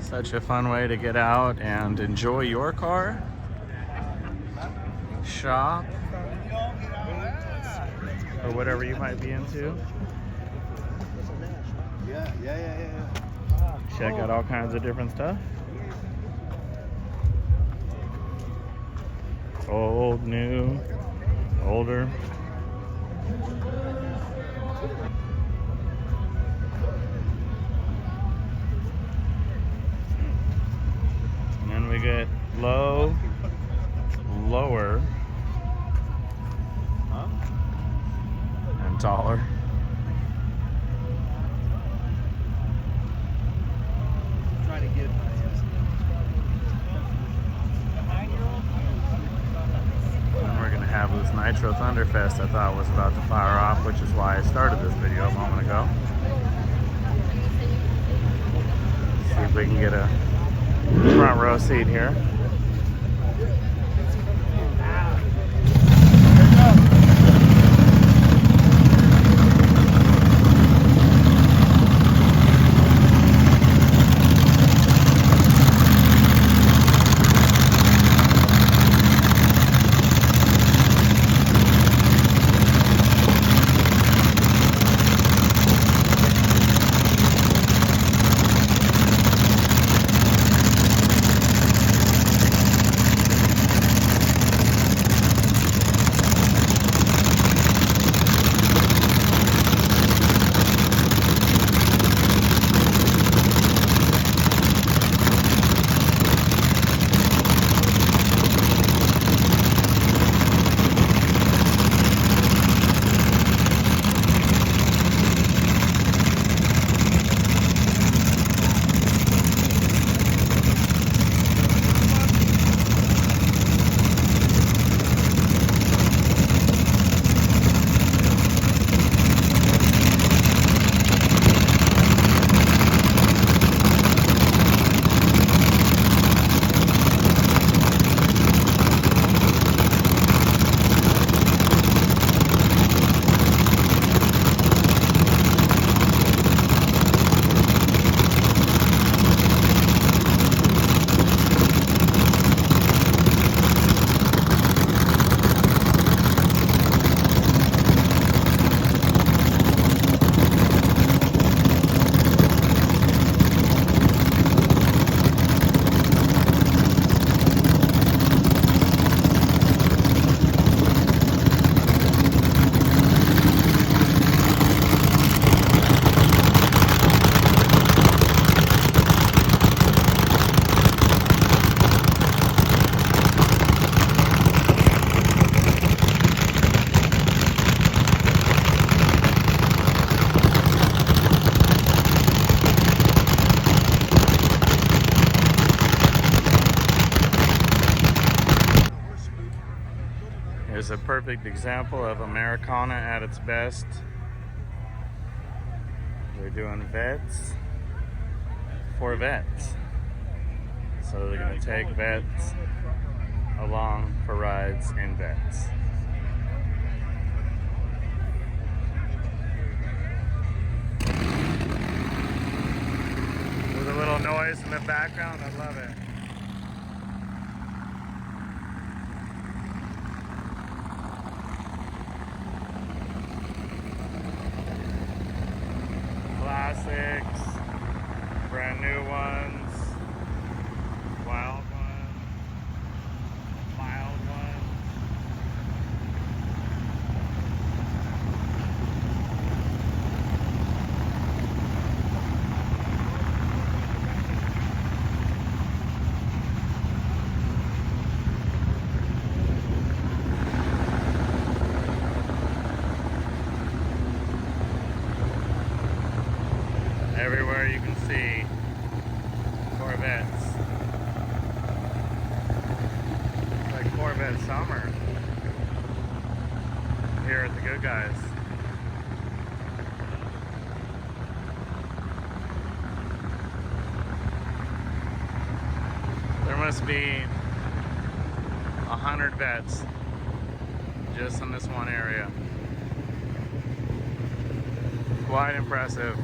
Such a fun way to get out and enjoy your car, shop, or whatever you might be into. Check out all kinds of different stuff. Old, new, older. And then we get low, lower, and taller. Trying to get And we're gonna have this Nitro Thunderfest I thought was about to fire off, which is why I started this video a moment ago. See if we can get a front row seat here. Here's a perfect example of Americana at its best. They're doing vets for vets. So they're going to take vets along for rides in vets. With a little noise in the background, I love it. Classics, brand new ones, wild ones, mild ones. Everywhere you can see Corvettes. It's like Corvette summer here at the Good Guys. There must be 100 vets just in this one area. Quite impressive.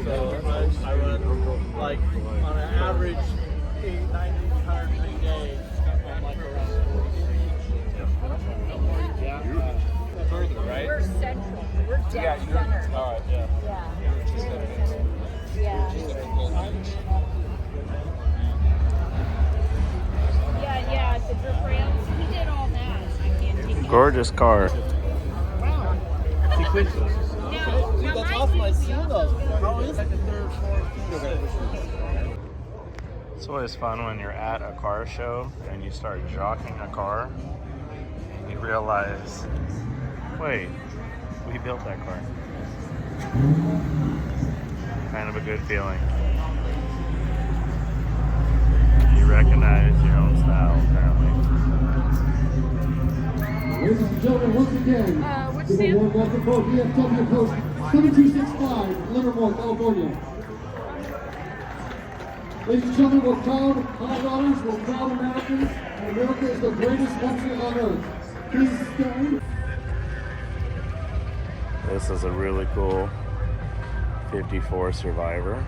So I run like on an average 90, 100 days. I'm like around 40. Yeah. Further, right? We're central. We're dead center. All right, yeah. Yeah. Yeah. The drip rails. He did all that. I can't take it. Gorgeous car. Wow. Sequential. No, See, that's awesome. I see those. How is it? The third, fourth. It's always fun when you're at a car show and you start jockeying a car and you realize, wait, we built that car. Kind of a good feeling. You recognize your own style, apparently. Ladies and gentlemen, once again, what's give a warm welcome for VFW Post 7265, Livermore, California. Ladies and gentlemen, we're proud Coloradans, we're proud Americans, and America is the greatest country on earth. Please stand. This is a really cool 54 Survivor.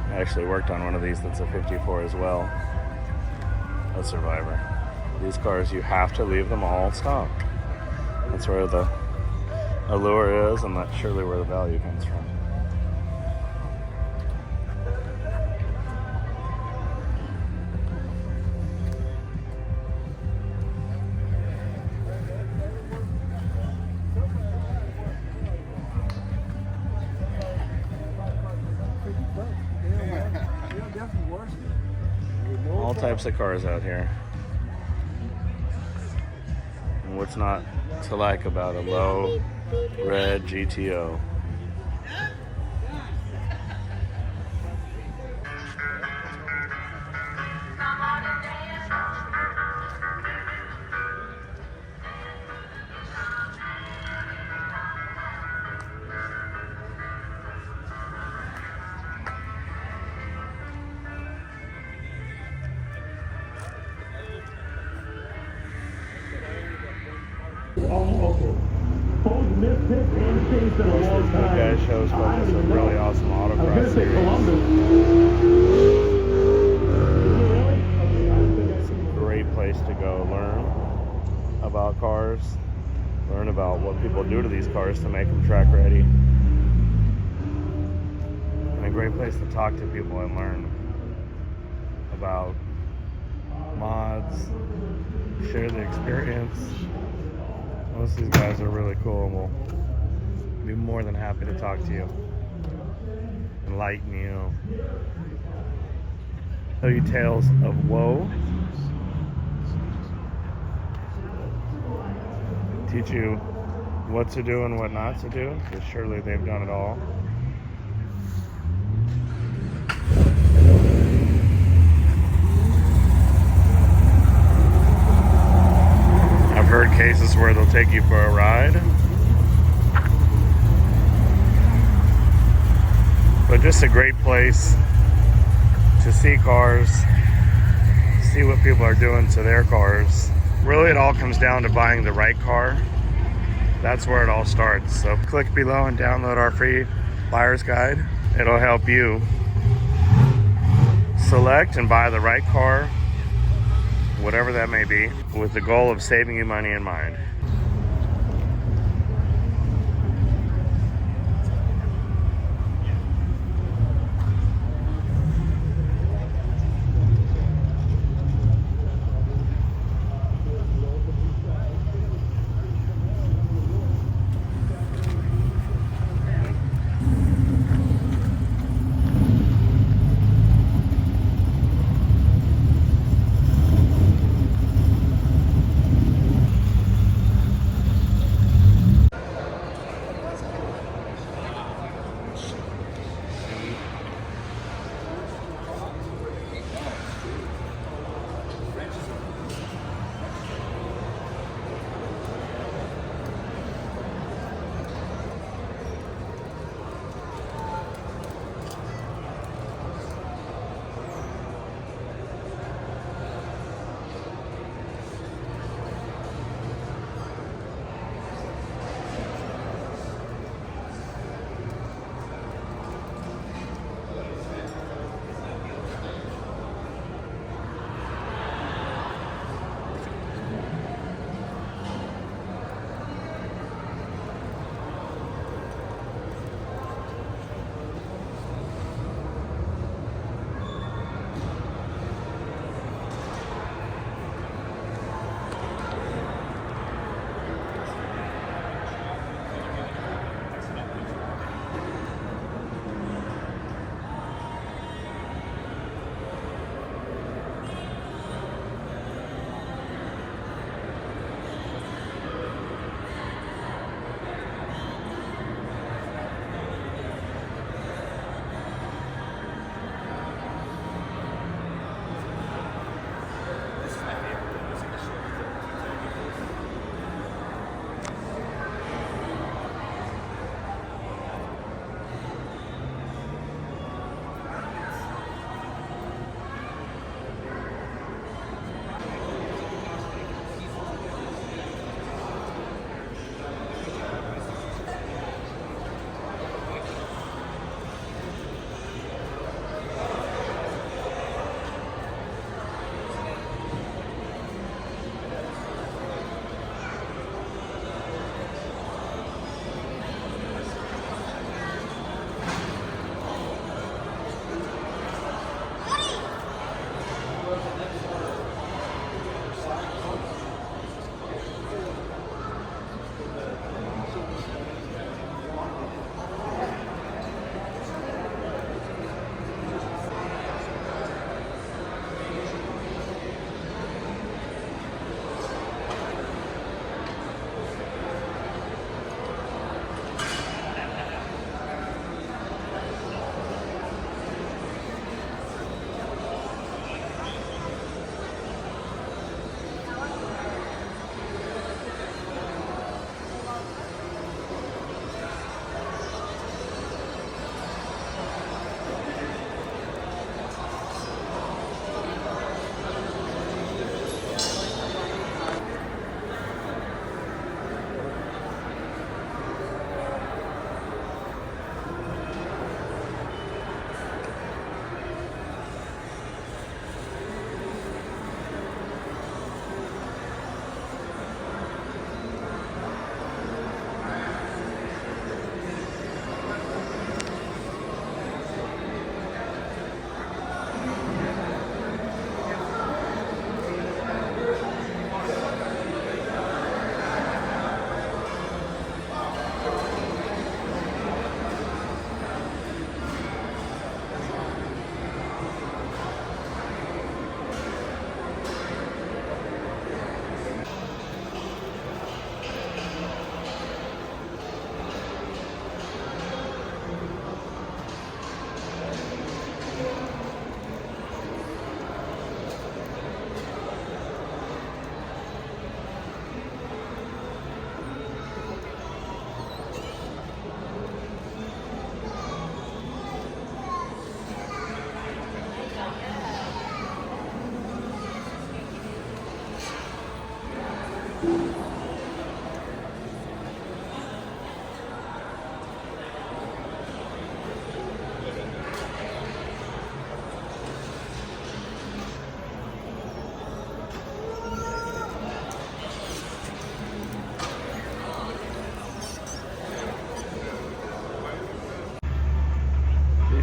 I actually worked on one of these that's a 54 as well. A Survivor. These cars, you have to leave them all stock. That's where the allure is, and that's surely where the value comes from. All types of cars out here. And what's not to like about a low red GTO? Guys shows focus a really awesome autocross series. It's a great place to go learn about cars, learn about what people do to these cars to make them track ready, and a great place to talk to people and learn about mods, share the experience. Most of these guys are really cool and will be more than happy to talk to you, enlighten you, tell you tales of woe, teach you what to do and what not to do, because surely they've done it all. I've heard cases where they'll take you for a ride. But just a great place to see cars, see what people are doing to their cars. Really, it all comes down to buying the right car. That's where it all starts. So click below and download our free buyer's guide. It'll help you select and buy the right car, whatever that may be, with the goal of saving you money in mind.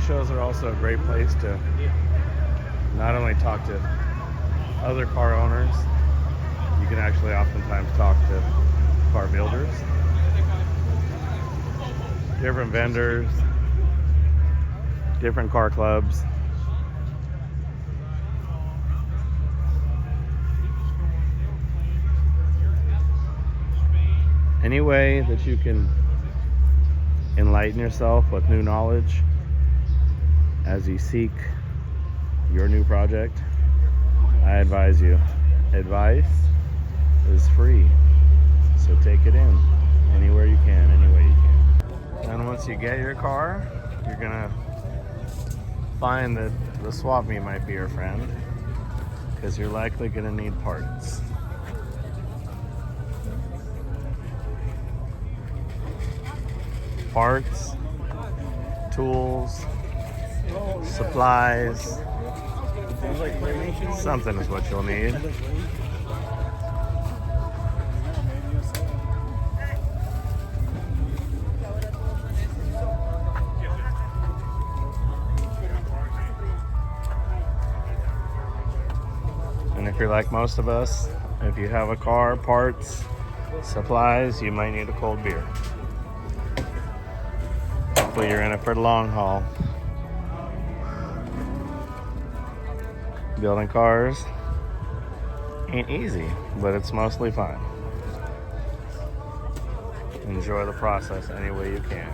shows are also a great place to not only talk to other car owners, you can actually oftentimes talk to car builders, different vendors, different car clubs. Any way that you can enlighten yourself with new knowledge as you seek your new project, I advise you. Advice is free, so take it in anywhere you can, any way you can. And once you get your car, you're gonna find that the swap meet might be your friend, because you're likely gonna need parts. Parts, tools, supplies, something is what you'll need. And if you're like most of us, if you have a car, parts, supplies, you might need a cold beer. Hopefully you're in it for the long haul. Building cars ain't easy, but it's mostly fun. Enjoy the process any way you can.